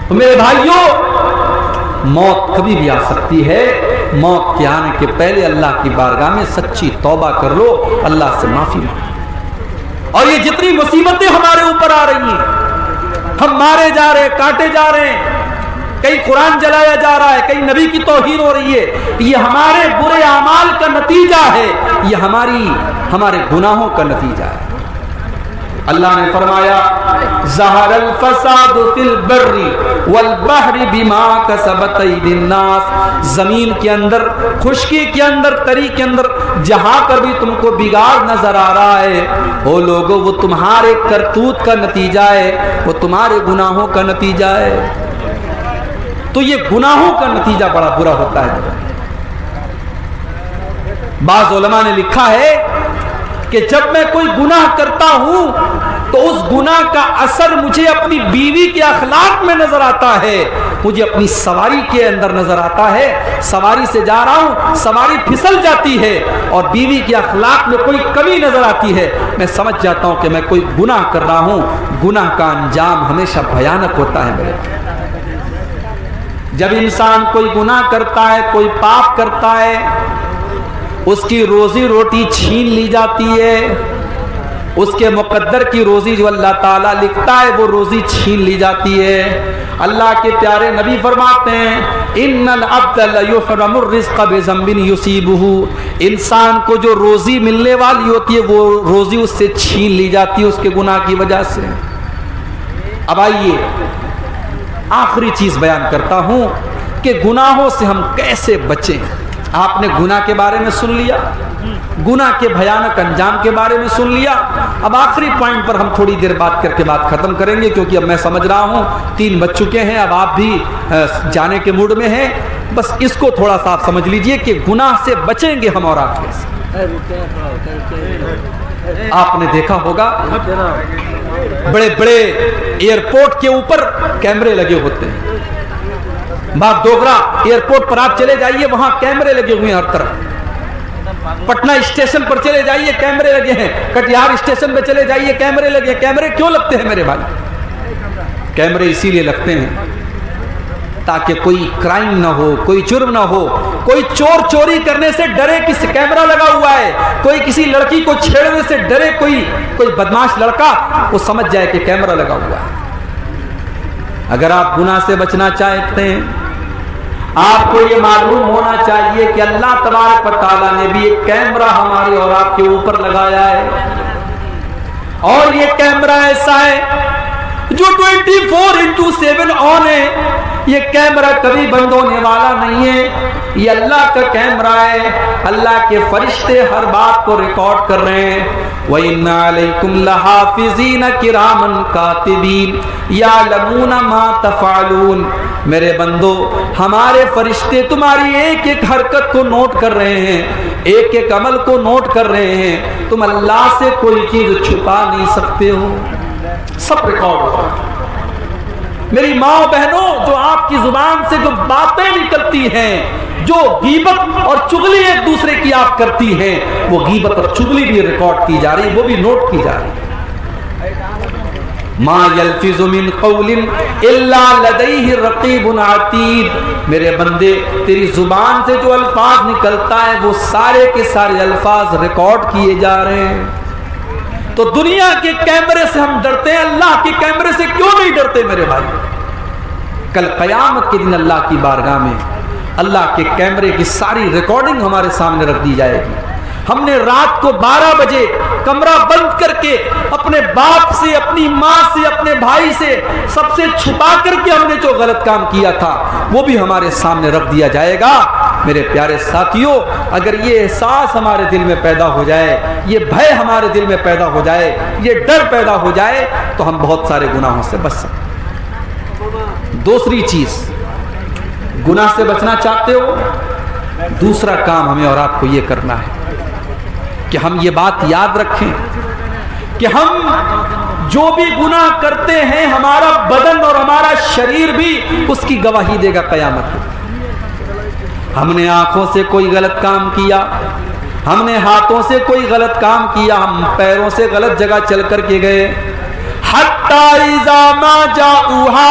تو میرے بھائیوں، موت کبھی بھی آ سکتی ہے. موت کے آنے کے پہلے اللہ کی بارگاہ میں سچی توبہ کر لو، اللہ سے معافی مانگو. اور یہ جتنی مصیبتیں ہمارے اوپر آ رہی ہیں، ہم مارے جا رہے ہیں، کاٹے جا رہے ہیں، کہیں قرآن جلایا جا رہا ہے، کہیں نبی کی توہین ہو رہی ہے، یہ ہمارے برے اعمال کا نتیجہ ہے، یہ ہمارے گناہوں کا نتیجہ ہے. اللہ نے فرمایا ظہر الفساد فی البر والبحر بما کسبت ایدی الناس. زمین کے اندر، خشکی کے اندر، تری کے اندر جہاں پر بھی تم کو بگاڑ نظر آ رہا ہے، وہ لوگوں وہ تمہارے کرتوت کا نتیجہ ہے، وہ تمہارے گناہوں کا نتیجہ ہے. تو یہ گناہوں کا نتیجہ بڑا برا ہوتا ہے. بعض علماء نے لکھا ہے کہ جب میں کوئی گناہ کرتا ہوں تو اس گناہ کا اثر مجھے اپنی بیوی کے اخلاق میں نظر آتا ہے، مجھے اپنی سواری کے اندر نظر آتا ہے. سواری سے جا رہا ہوں، سواری پھسل جاتی ہے اور بیوی کے اخلاق میں کوئی کمی نظر آتی ہے، میں سمجھ جاتا ہوں کہ میں کوئی گناہ کر رہا ہوں. گناہ کا انجام ہمیشہ بھیانک ہوتا ہے میرے. جب انسان کوئی گناہ کرتا ہے، کوئی پاپ کرتا ہے، اس کی روزی روٹی چھین لی جاتی ہے، اس کے مقدر کی روزی جو اللہ تعالیٰ لکھتا ہے وہ روزی چھین لی جاتی ہے. اللہ کے پیارے نبی فرماتے ہیں ان العبد لیحرم الرزق بذنب یصیبہ. انسان کو جو روزی ملنے والی ہوتی ہے وہ روزی اس سے چھین لی جاتی ہے اس کے گناہ کی وجہ سے. اب آئیے آخری چیز بیان کرتا ہوں کہ گناہوں سے ہم کیسے بچیں. آپ نے گناہ کے بارے میں سن لیا، گناہ کے بھیانک انجام کے بارے میں سن لیا. اب آخری پوائنٹ پر ہم تھوڑی دیر بات کر کے بات ختم کریں گے، کیونکہ اب میں سمجھ رہا ہوں 3 بج چکے ہیں، اب آپ بھی جانے کے موڈ میں ہیں. بس اس کو تھوڑا سا آپ سمجھ لیجئے کہ گناہ سے بچیں گے ہم اور آپ کیسے. آپ نے دیکھا ہوگا بڑے بڑے ایئرپورٹ کے اوپر کیمرے لگے ہوتے ہیں. باغ ڈوگرا ایئرپورٹ پر آپ چلے جائیے، وہاں کیمرے لگے ہوئے ہیں ہر طرف. پٹنہ اسٹیشن پر چلے جائیے کیمرے لگے ہیں، کٹیہار اسٹیشن پہ چلے جائیے کیمرے لگے ہیں. کیمرے کیوں لگتے ہیں میرے بھائی؟ کیمرے اسی لیے لگتے ہیں تاکہ کوئی کرائم نہ ہو، کوئی جرم نہ ہو، کوئی چور چوری کرنے سے ڈرے کہ کیمرہ لگا ہوا ہے، کوئی کسی لڑکی کو چھیڑنے سے ڈرے، کوئی بدماش لڑکا وہ سمجھ جائے کہ کیمرہ لگا ہوا ہے. اگر آپ گناہ سے بچنا چاہتے ہیں، آپ کو یہ معلوم ہونا چاہیے کہ اللہ تبارک و تعالیٰ نے بھی ایک کیمرہ ہمارے اور آپ کے اوپر لگایا ہے، اور یہ کیمرہ ایسا ہے جو 24/7 آن ہے. یہ کیمرہ کبھی بند ہونے والا نہیں ہے، یہ اللہ کا کیمرہ ہے. اللہ کے فرشتے ہر بات کو ریکارڈ کر رہے ہیں. وَإِنَّ عَلَيْكُمْ لَحَافِظِينَ كِرَامًا كَاتِبِينَ يَعْلَمُونَ مَا تَفْعَلُونَ. میرے بندو، ہمارے فرشتے تمہاری ایک ایک حرکت کو نوٹ کر رہے ہیں، ایک ایک عمل کو نوٹ کر رہے ہیں. تم اللہ سے کوئی چیز چھپا نہیں سکتے ہو، سب ریکارڈ ہوگا. میری ماں بہنوں، جو آپ کی زبان سے جو باتیں نکلتی ہیں، جو غیبت اور چغلی ایک دوسرے کی آپ کرتی ہیں، وہ غیبت اور چغلی بھی ریکارڈ کی جا رہی ہے، وہ بھی نوٹ کی جا رہی ہے. ما یلفظ من قول الا لدیہ رقیب عتید. میرے بندے، تیری زبان سے جو الفاظ نکلتا ہے وہ سارے کے سارے الفاظ ریکارڈ کیے جا رہے ہیں. تو دنیا کے کیمرے سے ہم ڈرتے ہیں، اللہ کے کیمرے سے کیوں نہیں ڈرتے میرے بھائی؟ کل قیامت کے دن اللہ کی بارگاہ میں اللہ کے کیمرے کی ساری ریکارڈنگ ہمارے سامنے رکھ دی جائے گی. ہم نے رات کو 12 بجے کمرہ بند کر کے اپنے باپ سے، اپنی ماں سے، اپنے بھائی سے، سب سے چھپا کر کے ہم نے جو غلط کام کیا تھا وہ بھی ہمارے سامنے رکھ دیا جائے گا. میرے پیارے ساتھیوں، اگر یہ احساس ہمارے دل میں پیدا ہو جائے، یہ بھے ہمارے دل میں پیدا ہو جائے، یہ ڈر پیدا ہو جائے، تو ہم بہت سارے گناہوں سے بچ سکتے ہیں. دوسری چیز، گناہ سے بچنا چاہتے ہو، دوسرا کام ہمیں اور آپ کو یہ کرنا ہے کہ ہم یہ بات یاد رکھیں کہ ہم جو بھی گناہ کرتے ہیں، ہمارا بدن اور ہمارا شریر بھی اس کی گواہی دے گا قیامت میں. ہم نے آنکھوں سے کوئی غلط کام کیا، ہم نے ہاتھوں سے کوئی غلط کام کیا، ہم پیروں سے غلط جگہ چل کر کے گئے. حتی اذا ما جاؤہا